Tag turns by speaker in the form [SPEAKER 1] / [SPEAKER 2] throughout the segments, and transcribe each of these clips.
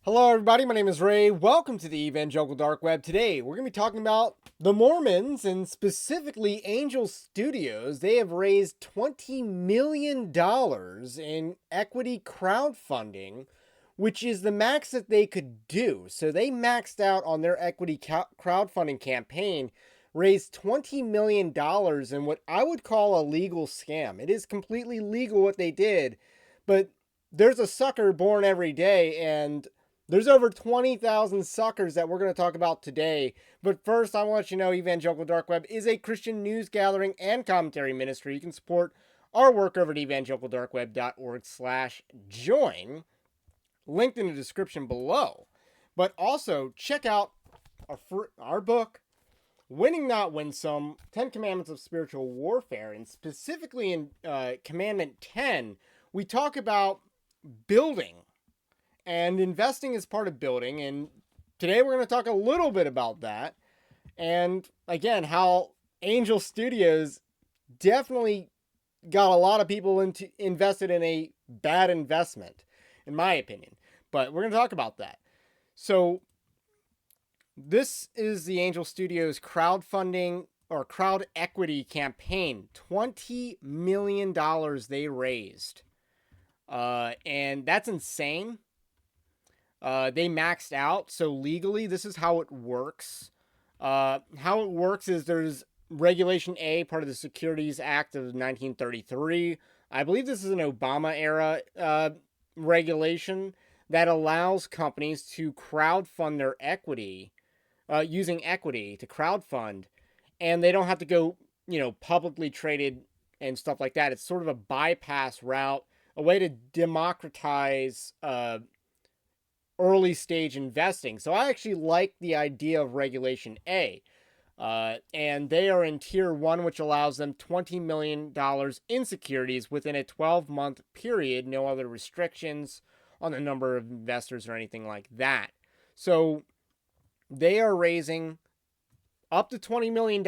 [SPEAKER 1] Hello, everybody. My name is Ray. Welcome to the Evangelical Dark Web. Today, we're going to be talking about the Mormons and specifically Angel Studios. They have raised $20 million in equity crowdfunding, which is the max that they could do. So they maxed out on their equity crowdfunding campaign, raised $20 million in what I would call a legal scam. It is completely legal what they did, but there's a sucker born every day, and there's over 20,000 suckers that we're going to talk about today. But first, I want you to know Evangelical Dark Web is a Christian news gathering and commentary ministry. You can support our work over at evangelicaldarkweb.org/join, linked in the description below. But also, check out our book, Winning Not Winsome, 10 Commandments of Spiritual Warfare. And specifically in Commandment 10, we talk about building. And investing is part of building. And today we're going to talk a little bit about that. And again, how Angel Studios definitely got a lot of people invested in a bad investment, in my opinion. But we're going to talk about that. So this is the Angel Studios crowdfunding or crowd equity campaign. $20 million they raised. And that's insane. They maxed out. So legally, this is how it works. How it works is there's Regulation A, part of the Securities Act of 1933. I believe this is an Obama era regulation that allows companies to crowdfund their equity, using equity to crowdfund, and they don't have to go, publicly traded and stuff like that. It's sort of a bypass route, a way to democratize early stage investing. So I actually like the idea of Regulation A. And they are in Tier 1, which allows them $20 million in securities within a 12-month period. No other restrictions on the number of investors or anything like that. So they are raising up to $20 million,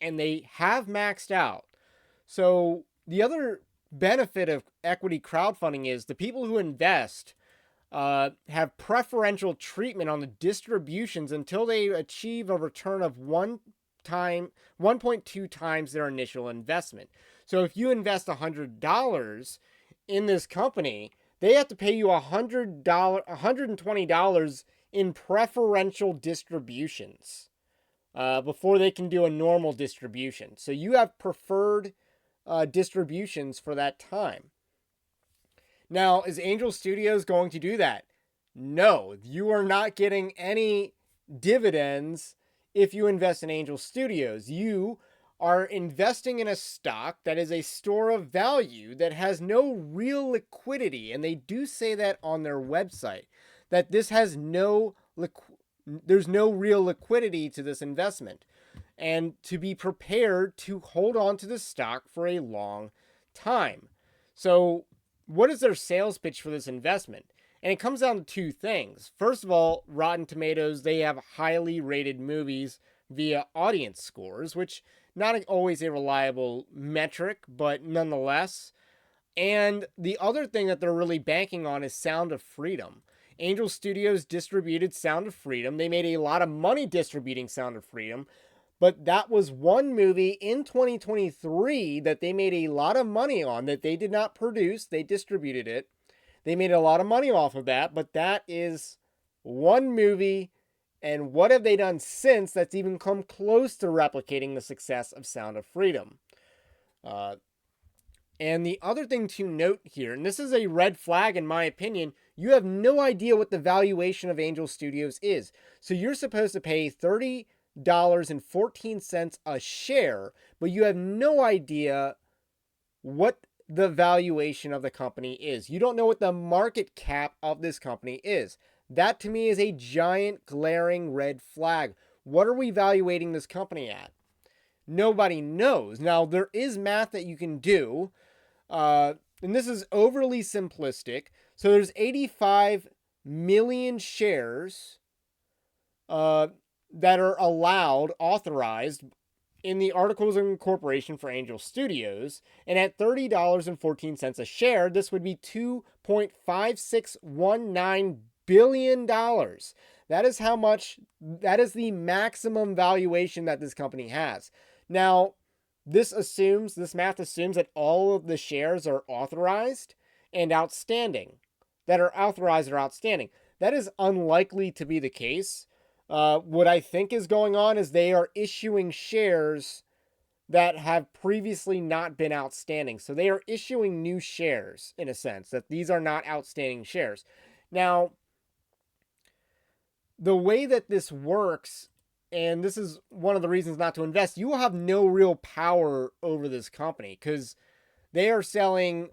[SPEAKER 1] and they have maxed out. So the other benefit of equity crowdfunding is the people who invest have preferential treatment on the distributions until they achieve a return of 1.2 times their initial investment. So if you invest $100 in this company, they have to pay you $120 in preferential distributions before they can do a normal distribution. So you have preferred distributions for that time. Now, is Angel Studios going to do that? No, you are not getting any dividends if you invest in Angel Studios. You are investing in a stock that is a store of value that has no real liquidity. And they do say that on their website, that this has there's no real liquidity to this investment. And to be prepared to hold on to the stock for a long time. So what is their sales pitch for this investment? And it comes down to two things. First of all, Rotten Tomatoes, they have highly rated movies via audience scores, which not always a reliable metric, but nonetheless. And the other thing that they're really banking on is Sound of Freedom. Angel Studios distributed Sound of Freedom. They made a lot of money distributing Sound of Freedom. But that was one movie in 2023 that they made a lot of money on that they did not produce. They distributed it. They made a lot of money off of that, but that is one movie. And what have they done since that's even come close to replicating the success of Sound of Freedom? And the other thing to note here, and this is a red flag in my opinion, you have no idea what the valuation of Angel Studios is. So you're supposed to pay $30.14 a share, but you have no idea what the valuation of the company is. You don't know what the market cap of this company is. That to me is a giant glaring red flag. What are we valuating this company at? Nobody knows. Now, there is math that you can do, and this is overly simplistic. So there's 85 million shares that are authorized in the Articles of Incorporation for Angel Studios, and at $30.14 a share, this would be $2.5619 billion. That is how much, that is the maximum valuation that this company has. Now, this math assumes that all of the shares are authorized and outstanding. That are authorized or outstanding. That is unlikely to be the case. What I think is going on is they are issuing shares that have previously not been outstanding. So they are issuing new shares, in a sense, that these are not outstanding shares. Now, the way that this works, and this is one of the reasons not to invest, you will have no real power over this company because they are selling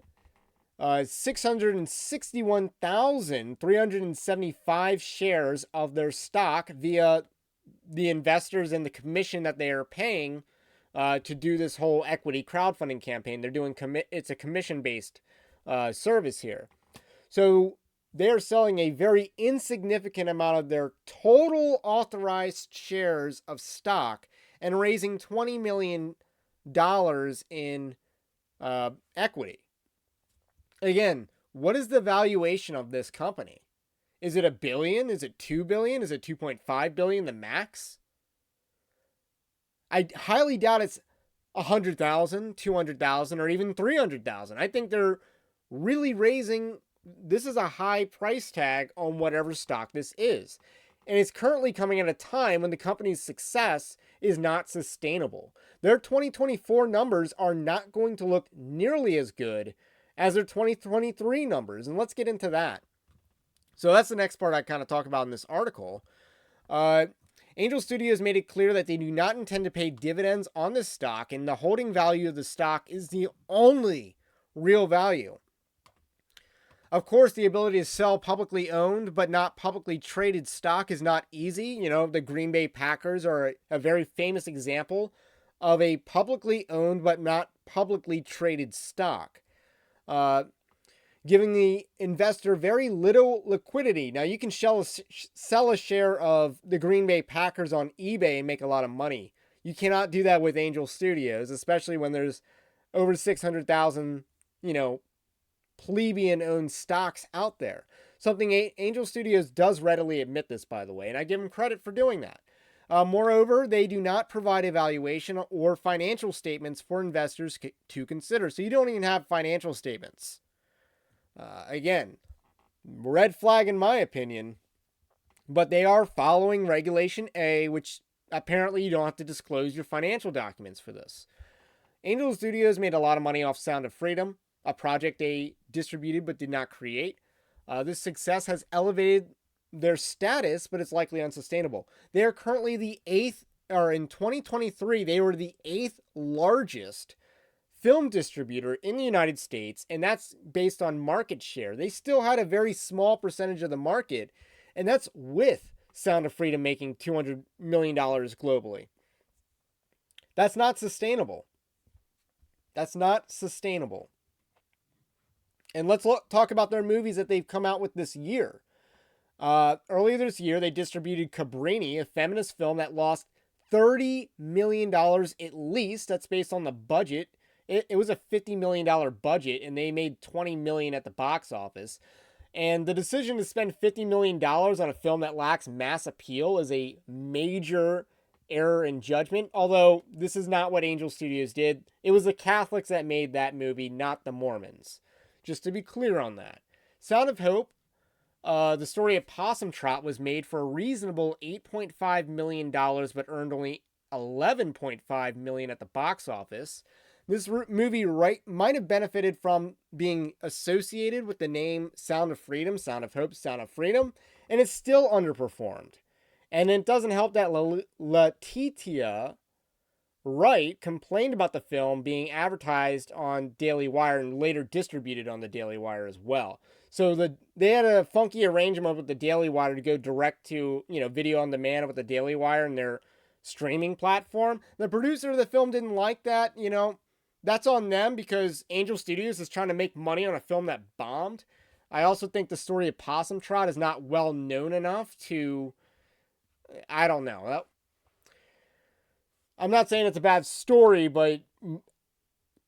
[SPEAKER 1] 661,375 shares of their stock via the investors and the commission that they are paying to do this whole equity crowdfunding campaign. They're doing it's a commission-based service here. So they're selling a very insignificant amount of their total authorized shares of stock and raising $20 million in equity. Again, what is the valuation of this company? Is it $1 billion? Is it $2 billion? Is it $2.5 billion, the max? I highly doubt it's 100,000, 200,000, or even 300,000. I think they're really raising. This is a high price tag on whatever stock this is. And it's currently coming at a time when the company's success is not sustainable. Their 2024 numbers are not going to look nearly as good as their 2023 numbers. And let's get into that. So that's the next part I kind of talk about in this article. Angel Studios made it clear that they do not intend to pay dividends on this stock, and the holding value of the stock is the only real value. Of course, the ability to sell publicly owned but not publicly traded stock is not easy. You know, the Green Bay Packers are a very famous example of a publicly owned but not publicly traded stock, giving the investor very little liquidity. Now, you can sell a share of the Green Bay Packers on eBay and make a lot of money. You cannot do that with Angel Studios, especially when there's over 600,000, plebeian-owned stocks out there. Something Angel Studios does readily admit this, by the way, and I give them credit for doing that. Moreover, they do not provide evaluation or financial statements for investors to consider. So you don't even have financial statements. Again, red flag in my opinion, but they are following Regulation A, which apparently you don't have to disclose your financial documents for this. Angel Studios made a lot of money off Sound of Freedom, a project they distributed but did not create. This success has elevated their status, but it's likely unsustainable. They are currently in 2023, they were the 8th largest film distributor in the United States, and that's based on market share. They still had a very small percentage of the market, and that's with Sound of Freedom making $200 million globally. That's not sustainable. That's not sustainable. And let's talk about their movies that they've come out with this year. Earlier this year, they distributed Cabrini, a feminist film that lost $30 million at least. That's based on the budget. It was a $50 million budget, and they made $20 million at the box office. And the decision to spend $50 million on a film that lacks mass appeal is a major error in judgment, although this is not what Angel Studios did. It was the Catholics that made that movie, not the Mormons. Just to be clear on that. Sound of Hope, the story of Possum Trot, was made for a reasonable $8.5 million, but earned only $11.5 million at the box office. This movie might have benefited from being associated with the name Sound of Freedom, Sound of Hope, Sound of Freedom, and it's still underperformed. And it doesn't help that Letitia Wright complained about the film being advertised on Daily Wire and later distributed on the Daily Wire as well. So they had a funky arrangement with the Daily Wire to go direct to, video on demand with the Daily Wire and their streaming platform. The producer of the film didn't like that, That's on them because Angel Studios is trying to make money on a film that bombed. I also think the story of Possum Trot is not well known enough to, I don't know. I'm not saying it's a bad story, but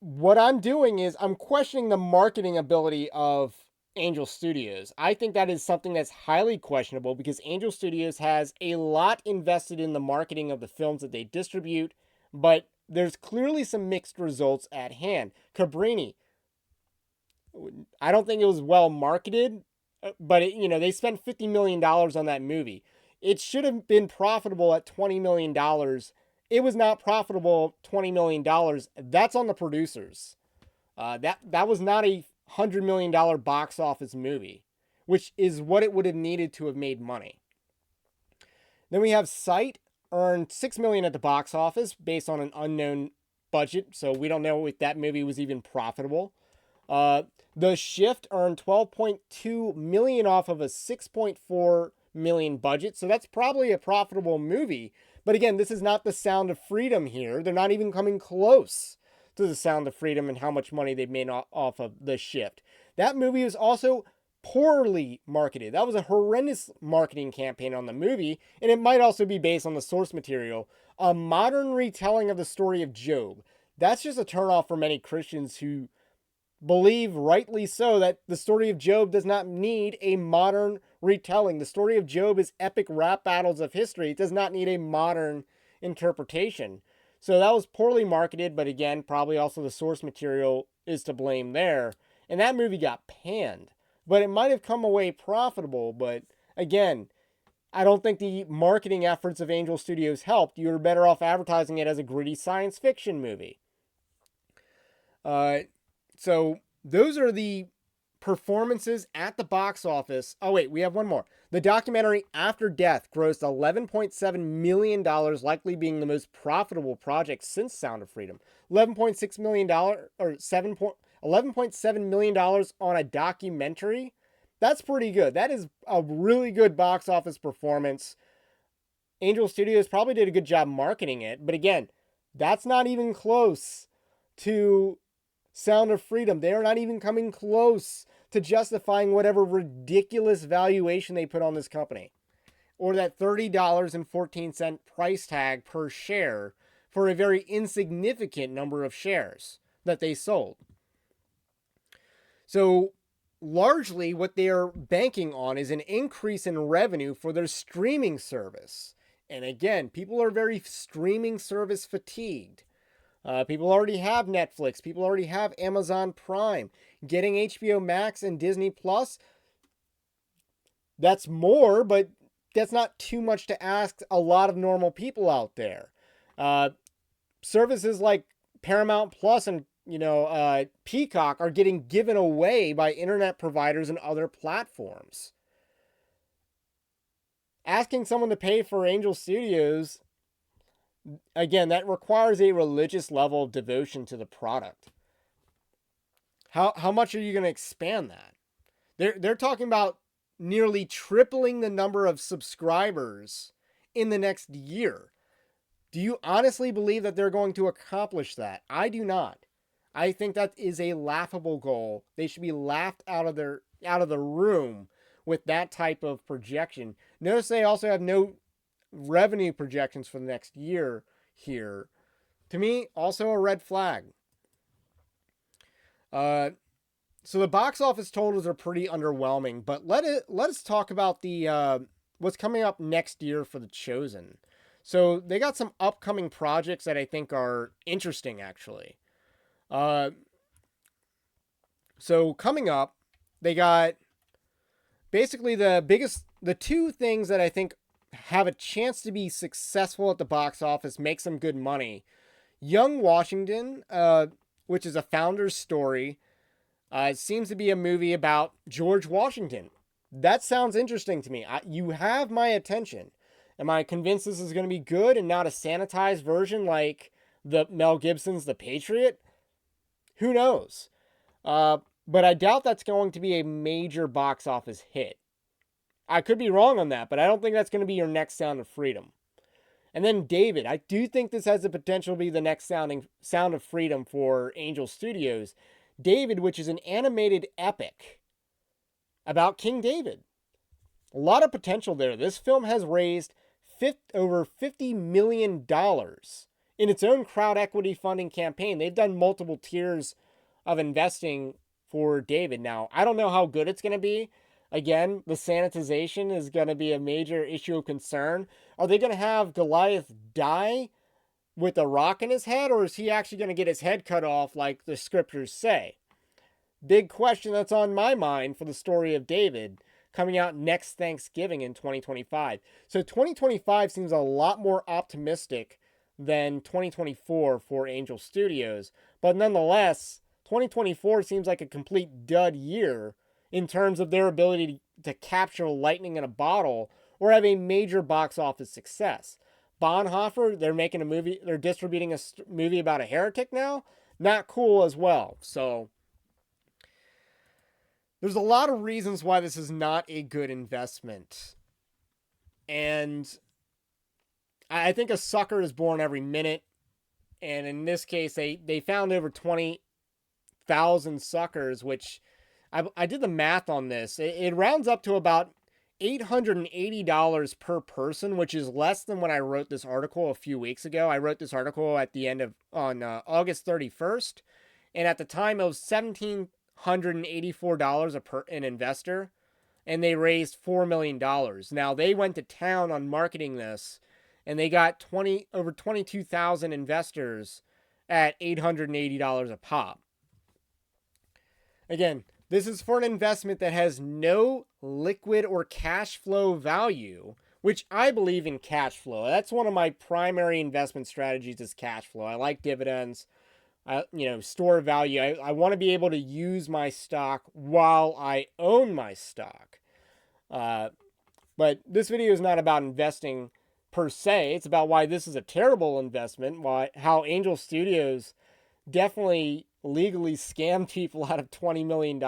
[SPEAKER 1] what I'm doing is I'm questioning the marketing ability of Angel Studios. I think that is something that's highly questionable because Angel Studios has a lot invested in the marketing of the films that they distribute, but there's clearly some mixed results at hand. Cabrini, I don't think it was well marketed, but they spent $50 million on that movie. It should have been profitable at $20 million. It was not profitable $20 million. That's on the producers. That was not a $100 million box office movie, which is what it would have needed to have made money. Then we have Sight, earned $6 million at the box office based on an unknown budget, so we don't know if that movie was even profitable. The Shift earned $12.2 million off of a $6.4 million budget, so that's probably a profitable movie. But again, this is not the Sound of Freedom here. They're not even coming close to the Sound of Freedom and how much money they've made off of The Shift. That movie was also poorly marketed. That was a horrendous marketing campaign on the movie, and it might also be based on the source material. A modern retelling of the story of Job. That's just a turnoff for many Christians who believe, rightly so, that the story of Job does not need a modern retelling. The story of Job is epic rap battles of history. It does not need a modern interpretation. So that was poorly marketed, but again, probably also the source material is to blame there. And that movie got panned. But it might have come away profitable, but again, I don't think the marketing efforts of Angel Studios helped. You were better off advertising it as a gritty science fiction movie. So those are the performances at the box office. Oh wait, we have one more. The documentary After Death grossed $11.7 million, likely being the most profitable project since Sound of Freedom. $11.6 million or $11.7 million on a documentary. That's pretty good. That is a really good box office performance. Angel Studios probably did a good job marketing it, but again, that's not even close to Sound of Freedom. They are not even coming close to justifying whatever ridiculous valuation they put on this company, or that $30.14 price tag per share for a very insignificant number of shares that they sold. So largely what they are banking on is an increase in revenue for their streaming service. And again, people are very streaming service fatigued. People already have Netflix. People already have Amazon Prime. Getting HBO Max and Disney Plus, that's more, but that's not too much to ask a lot of normal people out there. Services like Paramount Plus and Peacock are getting given away by internet providers and other platforms. Asking someone to pay for Angel Studios, again, that requires a religious level of devotion to the product. How much are you going to expand that? They're talking about nearly tripling the number of subscribers in the next year. Do you honestly believe that they're going to accomplish that? I do not. I think that is a laughable goal. They should be laughed out of the room with that type of projection. Notice they also have no revenue projections for the next year here. To me, also a red flag. So the box office totals are pretty underwhelming, but let us talk about the what's coming up next year for The Chosen. So they got some upcoming projects that I think are interesting, actually. So coming up, they got basically the two things that I think have a chance to be successful at the box office, make some good money. Young Washington, which is a founder's story. It seems to be a movie about George Washington. That sounds interesting to me. You have my attention. Am I convinced this is going to be good and not a sanitized version like the Mel Gibson's The Patriot? Who knows? But I doubt that's going to be a major box office hit. I could be wrong on that, but I don't think that's going to be your next Sound of Freedom. And then David, I do think this has the potential to be the next Sound of Freedom for Angel Studios. David, which is an animated epic about King David. A lot of potential there. This film has raised over $50 million in its own crowd equity funding campaign. They've done multiple tiers of investing for David. Now, I don't know how good it's going to be. Again, the sanitization is going to be a major issue of concern. Are they going to have Goliath die with a rock in his head, or is he actually going to get his head cut off like the scriptures say? Big question that's on my mind for the story of David, coming out next Thanksgiving in 2025. So 2025 seems a lot more optimistic than 2024 for Angel Studios, but nonetheless, 2024 seems like a complete dud year in terms of their ability to capture lightning in a bottle or have a major box office success. Bonhoeffer, they're making a movie, they're distributing a movie about a heretic now. Not cool as well. So there's a lot of reasons why this is not a good investment. And I think a sucker is born every minute. And in this case, they found over 20,000 suckers, which I did the math on this. It rounds up to about $880 per person, which is less than when I wrote this article a few weeks ago. I wrote this article at the end of on August 31st, and at the time it was $1,784 an investor, and they raised $4 million. Now they went to town on marketing this, and they got over 22,000 investors at $880 a pop. Again, this is for an investment that has no liquid or cash flow value, which I believe in cash flow. That's one of my primary investment strategies is cash flow. I like dividends. Store value. I want to be able to use my stock while I own my stock. But this video is not about investing per se. It's about why this is a terrible investment, how Angel Studios definitely legally scammed people out of $20 million.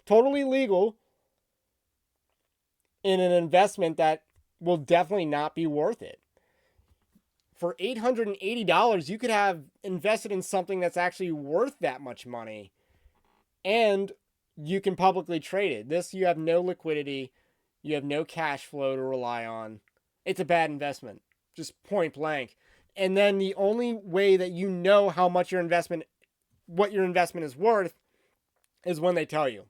[SPEAKER 1] Totally legal in an investment that will definitely not be worth it. For $880, you could have invested in something that's actually worth that much money, and you can publicly trade it. This, you have no liquidity, you have no cash flow to rely on. It's a bad investment, just point blank. And then the only way that you know how much what your investment is worth is when they tell you.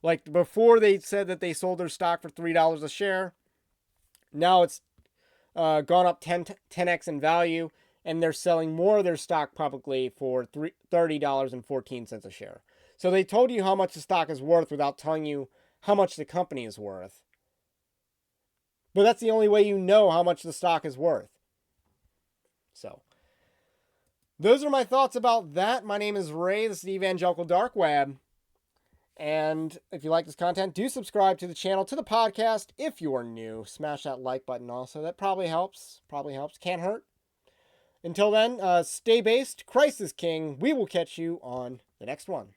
[SPEAKER 1] Like before, they said that they sold their stock for $3 a share. Now it's gone up 10x in value, and they're selling more of their stock publicly for $30.14 a share. So they told you how much the stock is worth without telling you how much the company is worth. But that's the only way you know how much the stock is worth. So those are my thoughts about that. My name is Ray. This is the Evangelical Dark Web. And if you like this content, do subscribe to the channel, to the podcast. If you are new, smash that like button also. That probably helps. Can't hurt. Until then, stay based. Christ is King. We will catch you on the next one.